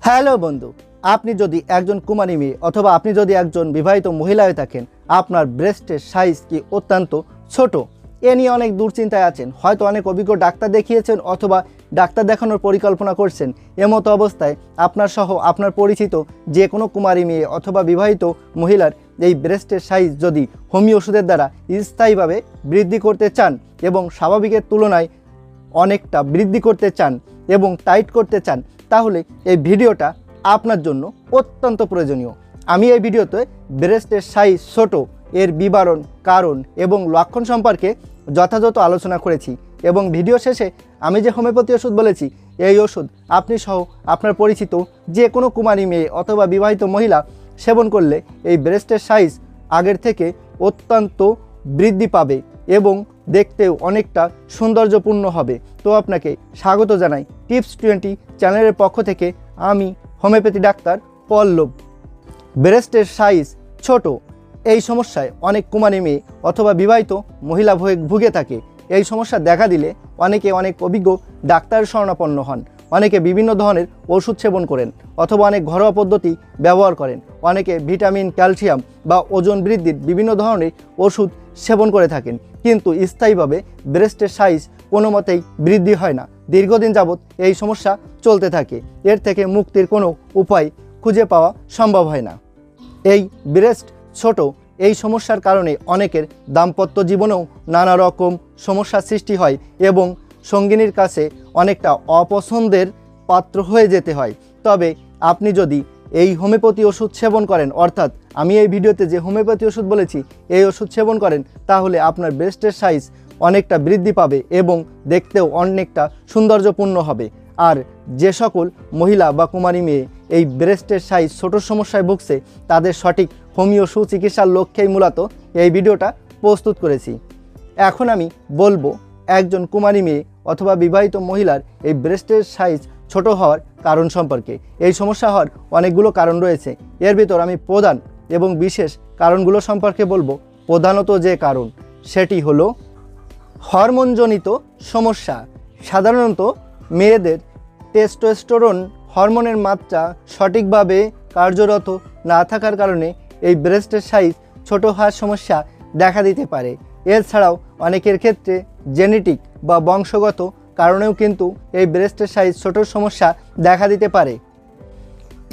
Hello বন্ধু, আপনি যদি একজন কুমারী মেয়ে অথবা আপনি যদি একজন বিবাহিত মহিলা হয়ে থাকেন, আপনার ব্রেস্টের সাইজ কি অত্যন্ত ছোট, এ নিয়ে অনেক দুশ্চিন্তায় আছেন। হয়তো অনেক অভিজ্ঞ ডাক্তার দেখিয়েছেন অথবা ডাক্তার দেখানোর পরিকল্পনা করছেন। এমতো অবস্থায় আপনার সহ আপনার পরিচিত যে কোনো কুমারী মেয়ে অথবা বিবাহিত মহিলার এই ব্রেস্টের সাইজ যদি হোমিও ওষুধের দ্বারা স্থায়ীভাবে বৃদ্ধি করতে চান এবং স্বাভাবিকের তুলনায় অনেকটা বৃদ্ধি করতে চান এবং টাইট করতে চান, তাহলে এই ভিডিওটা আপনার জন্য অত্যন্ত প্রয়োজনীয়। আমি এই ভিডিওতে ব্রেস্টের সাইজ ছোট এর বিবরণ, কারণ এবং লক্ষণ সম্পর্কে যথাযথ আলোচনা করেছি এবং ভিডিও শেষে আমি যে হোমিওপ্যাথি ওষুধ বলেছি, এই ওষুধ আপনি সহ আপনার পরিচিত যে কোনো কুমারী মেয়ে অথবা বিবাহিত মহিলা সেবন করলে এই ব্রেস্টের সাইজ আগের থেকে অত্যন্ত বৃদ্ধি পাবে এবং দেখতেও অনেকটা সৌন্দর্যপূর্ণ হবে। তো আপনাকে স্বাগত জানাই টিপস 20 চ্যানেলের পক্ষ থেকে। আমি হোমিওপ্যাথি ডাক্তার পল্লব। ব্রেস্টের সাইজ ছোট এই সমস্যায় অনেক কুমারী মেয়ে অথবা বিবাহিত মহিলা ভুগে থাকে। এই সমস্যা দেখা দিলে অনেকে অনেক অভিজ্ঞ ডাক্তারের শরণাপন্ন হন, অনেকে বিভিন্ন ধরনের ওষুধ সেবন করেন অথবা অনেক ঘরোয়া পদ্ধতি ব্যবহার করেন, অনেকে ভিটামিন, ক্যালসিয়াম বা ওজন বৃদ্ধির বিভিন্ন ধরনের ওষুধ সেবন করে থাকেন, কিন্তু স্থায়ীভাবে ব্রেস্টের সাইজ কোনো মতেই বৃদ্ধি হয় না। দীর্ঘদিন যাবৎ এই সমস্যা চলতে থাকে। এর থেকে মুক্তির কোনো উপায় খুঁজে পাওয়া সম্ভব হয় না। এই ব্রেস্ট ছোট এই সমস্যার কারণে অনেকের দাম্পত্য জীবনেও নানা রকম সমস্যার সৃষ্টি হয় এবং সঙ্গিনীর কাছে অনেকটা অপছন্দের পাত্র হয়ে যেতে হয়। তবে আপনি যদি এই হোমিওপ্যাথি ওষুধ সেবন করেন, অর্থাৎ আমি এই ভিডিওতে যে হোমিওপ্যাথি ওষুধ বলেছি এই ওষুধ সেবন করেন, তাহলে আপনার ব্রেস্টের সাইজ অনেকটা বৃদ্ধি পাবে এবং দেখতেও অনেকটা সৌন্দর্যপূর্ণ হবে। আর যে সকল মহিলা বা কুমারী মেয়ে এই ব্রেস্টের সাইজ ছোট সমস্যায় ভুগছে, তাদের সঠিক হোমিও সুচিকিৎসার লক্ষ্যেই মূলত এই ভিডিওটা প্রস্তুত করেছি। এখন আমি বলবো একজন কুমারী মেয়ে অথবা বিবাহিত মহিলার এই ব্রেস্টের সাইজ ছোট হওয়ার কারণ সম্পর্কে। এই সমস্যা হওয়ার অনেকগুলো কারণ রয়েছে, এর ভিতর আমি প্রধান এবং বিশেষ কারণগুলো সম্পর্কে বলবো। প্রধানত যে কারণ সেটি হলো হরমোনজনিত সমস্যা। সাধারণত মেয়েদের টেস্টোস্টেরন হরমোনের মাত্রা সঠিকভাবে কার্যরত না থাকার কারণে এই ব্রেস্টের সাইজ ছোট হওয়ার সমস্যা দেখা দিতে পারে। এছাড়াও অনেকের ক্ষেত্রে জেনেটিক বা বংশগত কারণেও কিন্তু এই ব্রেস্টের সাইজ ছোট সমস্যা দেখা দিতে পারে।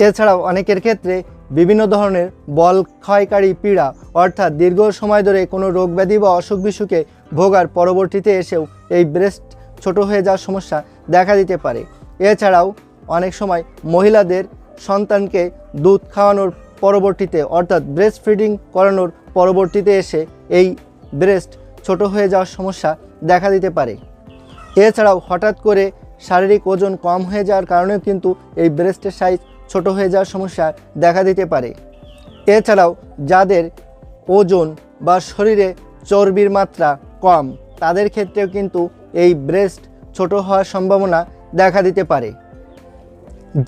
এছাড়াও অনেকের ক্ষেত্রে বিভিন্ন ধরনের বল ক্ষয়কারী পীড়া, অর্থাৎ দীর্ঘ সময় ধরে কোনো রোগ ব্যাধি বা অসুখ বিসুখে ভোগার পরবর্তীতে এসেও এই ব্রেস্ট ছোট হয়ে যাওয়ার সমস্যা দেখা দিতে পারে। এছাড়াও অনেক সময় মহিলাদের সন্তানকে দুধ খাওয়ানোর পরবর্তীতে, অর্থাৎ ব্রেস্ট ফিডিং করানোর পরবর্তীতে এসে এই ব্রেস্ট ছোট হয়ে যাওয়ার সমস্যা দেখা দিতে পারে। এছাড়াও হঠাৎ করে শারীরিক ওজন কম হয়ে যাওয়ার কারণেও কিন্তু এই ব্রেস্টের সাইজ ছোট হয়ে যাওয়ার সমস্যা দেখা দিতে পারে। এছাড়াও যাদের ওজন বা শরীরে চর্বির মাত্রা কম, তাদের ক্ষেত্রেও কিন্তু এই ব্রেস্ট ছোট হওয়ার সম্ভাবনা দেখা দিতে পারে।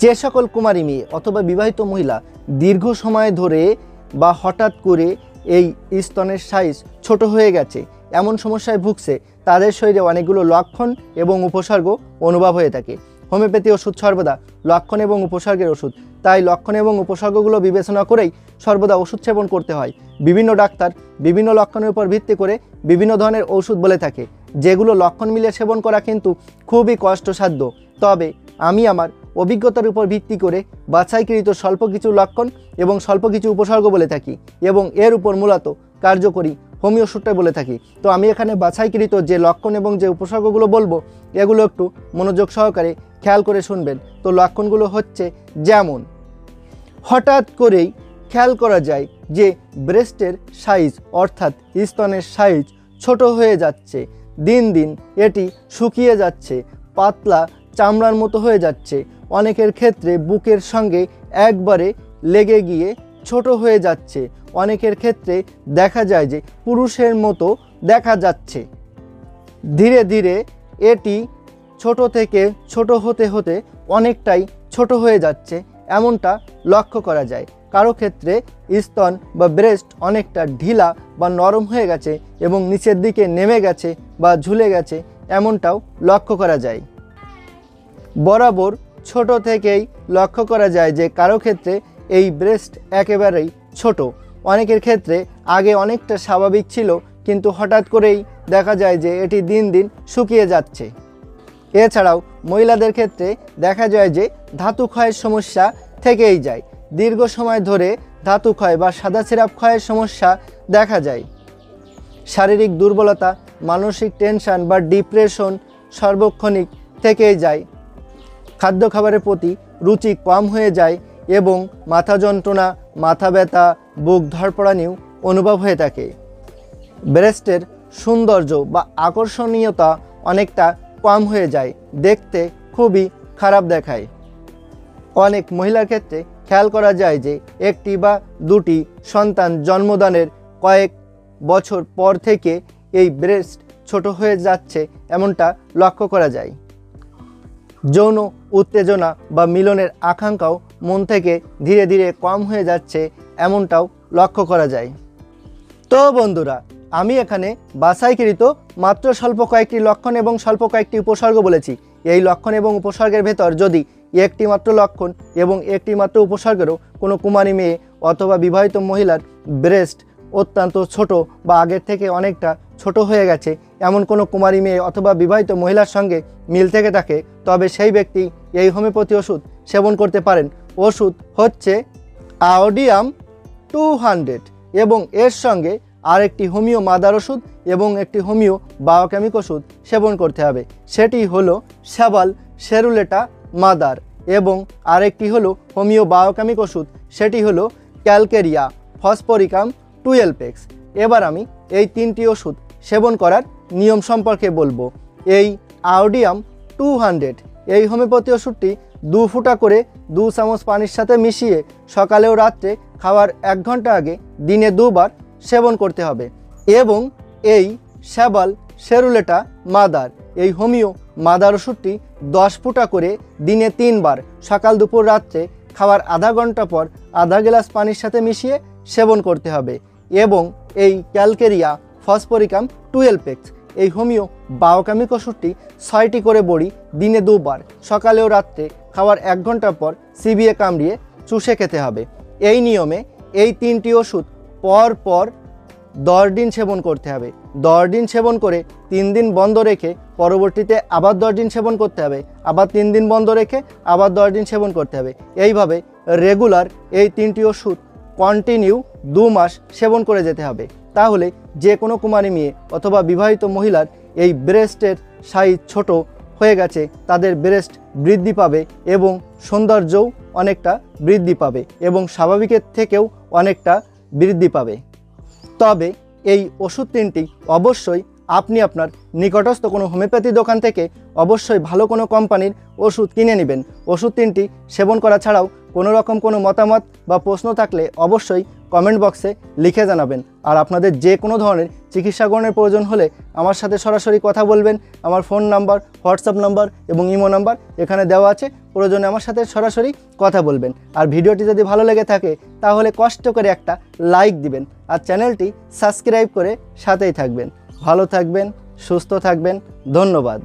যে সকল কুমারী মেয়ে অথবা বিবাহিত মহিলা দীর্ঘ সময় ধরে বা হঠাৎ করে এই স্তনের সাইজ ছোট হয়ে গেছে এমন সমস্যায় ভুগছে, তাদের শরীরে অনেকগুলো লক্ষণ এবং উপসর্গ অনুভব হয়ে থাকে। হোমিওপ্যাথি ওষুধ সর্বদা লক্ষণ এবং উপসর্গের ওষুধ, তাই লক্ষণ এবং উপসর্গগুলো বিবেচনা করেই সর্বদা ওষুধ সেবন করতে হয়। বিভিন্ন ডাক্তার বিভিন্ন লক্ষণের উপর ভিত্তি করে বিভিন্ন ধরনের ওষুধ বলে থাকে, যেগুলো লক্ষণ মিলে সেবন করা কিন্তু খুবই কষ্টসাধ্য। তবে আমি আমার অভিজ্ঞতার উপর ভিত্তি করে বাছাইকৃত স্বল্প কিছু লক্ষণ এবং স্বল্প কিছু উপসর্গ বলে থাকি এবং এর উপর মূলত কার্যকরী হোমিও ওষুধটাই বলে থাকি। তো আমি এখানে বাছাইকৃত যে লক্ষণ এবং যে উপসর্গগুলো বলবো, এগুলো একটু মনোযোগ সহকারে খেয়াল করে শুনবেন। তো লক্ষণগুলো হচ্ছে, যেমন হঠাৎ করেই খেয়াল করা যায় যে ব্রেস্টের সাইজ অর্থাৎ স্তনের সাইজ ছোট হয়ে যাচ্ছে, দিন দিন এটি শুকিয়ে যাচ্ছে, পাতলা চামড়ার মতো হয়ে যাচ্ছে, অনেকের ক্ষেত্রে বুকের সঙ্গে একবারে লেগে গিয়ে ছোট হয়ে যাচ্ছে, অনেকের ক্ষেত্রে দেখা যায় যে পুরুষের মতো দেখা যাচ্ছে। ধীরে ধীরে এটি ছোট থেকে ছোট হতে হতে অনেকটাই ছোট হয়ে যাচ্ছে, এমনটা লক্ষ্য করা যায়। কারো ক্ষেত্রে স্তন বা ব্রেস্ট অনেকটা ঢিলা বা নরম হয়ে গেছে এবং নিচের দিকে নেমে গেছে বা ঝুলে গেছে, এমনটাও লক্ষ্য করা যায়। বরাবর ছোট থেকেই লক্ষ্য করা যায় যে কারো ক্ষেত্রে এই ব্রেস্ট একেবারেই ছোট, অনেকের ক্ষেত্রে আগে অনেকটা স্বাভাবিক ছিল, কিন্তু হঠাৎ করেই দেখা যায় যে এটি দিন দিন শুকিয়ে যাচ্ছে। এছাড়াও মহিলাদের ক্ষেত্রে দেখা যায় যে ধাতু ক্ষয়ের সমস্যা থেকেই যায়, দীর্ঘ সময় ধরে ধাতু ক্ষয় বা সাদা সিরাপ ক্ষয়ের সমস্যা দেখা যায়। শারীরিক দুর্বলতা, মানসিক টেনশন বা ডিপ্রেশন সার্বক্ষণিক থেকেই যায়। খাদ্য খাবারের প্রতি রুচি কম হয়ে যায় এবং মাথা যন্ত্রণা, মাথা ব্যথা, বুক ধড়ফড়ানিও অনুভব হয়ে থাকে। ব্রেস্টের সৌন্দর্য বা আকর্ষণীয়তা অনেকটা কম হয়ে যায়, দেখতে খুবই খারাপ দেখায়। অনেক মহিলার ক্ষেত্রে খেয়াল করা যায় যে একটি বা দুটি সন্তান জন্মদানের কয়েক বছর পর থেকে এই ব্রেস্ট ছোট হয়ে যাচ্ছে, এমনটা লক্ষ্য করা যায়। যৌন উত্তেজনা বা মিলনের আকাঙ্ক্ষাও মন থেকে ধীরে ধীরে কম হয়ে যাচ্ছে, এমনটাও লক্ষ্য করা যায়। তো বন্ধুরা, আমি এখানে বাছাইকৃত মাত্র স্বল্প কয়েকটি লক্ষণ এবং স্বল্প কয়েকটি উপসর্গ বলেছি। এই লক্ষণ এবং উপসর্গের ভেতর যদি একটি মাত্র লক্ষণ এবং একটি মাত্র উপসর্গেরও কোনো কুমারী মেয়ে অথবা বিবাহিত মহিলার ব্রেস্ট অত্যন্ত ছোট বা আগের থেকে অনেকটা ছোট হয়ে গেছে, এমন কোনো কুমারী মেয়ে অথবা বিবাহিত মহিলার সঙ্গে মিল থেকে থাকে, তবে সেই ব্যক্তি এই হোমিওপ্যাথি ওষুধ সেবন করতে পারেন। ওষুধ হচ্ছে আয়োডিয়াম 200 এবং এর সঙ্গে আরেকটি হোমিও মাদার ওষুধ এবং একটি হোমিও বায়োকেমিক ওষুধ সেবন করতে হবে। সেটি হলো স্যাবাল সেরুলেটা মাদার এবং আরেকটি হলো হোমিও বায়োকেমিক ওষুধ, সেটি হলো ক্যালকেরিয়া ফসফরিকাম 12x। এবার আমি এই তিনটি ওষুধ সেবন করার নিয়ম সম্পর্কে বলবো। এই আয়োডিয়াম 200 এই হোমিওপ্যাথি ওষুধটি 2 ফুটা করে 2 চামচ পানির সাথে মিশিয়ে সকালে ও রাত্রে খাওয়ার 1 ঘন্টা আগে দিনে 2 বার সেবন করতে হবে। এবং এই স্যাবাল সেরুলেটা মাদার এই হোমিও মাদার ওষুধটি 10 ফুটা করে দিনে 3 বার সকাল দুপুর রাত্রে খাওয়ার আধা ঘন্টা পর আধা গ্লাস পানির সাথে মিশিয়ে সেবন করতে হবে। এবং এই ক্যালকেরিয়া ফসফরিকাম 12x এই হোমিও বায়োকেমিক ওষুধটি 6টি করে বড়ি দিনে 2 বার সকালে ও রাত্রে খাওয়ার 1 ঘন্টা পর চিবিয়ে কামড়িয়ে চুষে খেতে হবে। এই নিয়মে এই তিনটি ওষুধ পর পর 10 দিন সেবন করতে হবে। 10 দিন সেবন করে 3 দিন বন্ধ রেখে পরবর্তীতে আবার 10 দিন সেবন করতে হবে, আবার 3 দিন বন্ধ রেখে আবার 10 দিন সেবন করতে হবে। এইভাবে রেগুলার এই তিনটি ওষুধ কন্টিনিউ 2 মাস সেবন করে যেতে হবে। তাহলে যে কোনো কুমারী মেয়ে অথবা বিবাহিত মহিলার এই ব্রেস্টের সাইজ ছোট হয়ে গেছে, তাদের ব্রেস্ট বৃদ্ধি পাবে এবং সৌন্দর্যও অনেকটা বৃদ্ধি পাবে এবং স্বাভাবিকের থেকেও অনেকটা বৃদ্ধি পাবে। তবে এই ওষুধ তিনটি অবশ্যই আপনি আপনার নিকটস্থ কোনো হোমিওপ্যাথি দোকান থেকে অবশ্যই ভালো কোনো কোম্পানির ওষুধ কিনে নেবেন। ওষুধ তিনটি সেবন করা ছাড়াও কোনো রকম কোনো মতামত বা প্রশ্ন থাকলে অবশ্যই কমেন্ট বক্সে লিখে জানাবেন। আর আপনাদের যে কোনো ধরনের চিকিৎসা গ্রহণের প্রয়োজন হলে আমার সাথে সরাসরি কথা বলবেন। আমার ফোন নাম্বার, হোয়াটসঅ্যাপ নাম্বার এবং ইমো নাম্বার এখানে দেওয়া আছে, প্রয়োজনে আমার সাথে সরাসরি কথা বলবেন। আর ভিডিওটি যদি ভালো লেগে থাকে তাহলে কষ্ট করে একটা লাইক দিবেন আর চ্যানেলটি সাবস্ক্রাইব করে সাথেই থাকবেন। ভালো থাকবেন, সুস্থ থাকবেন, ধন্যবাদ।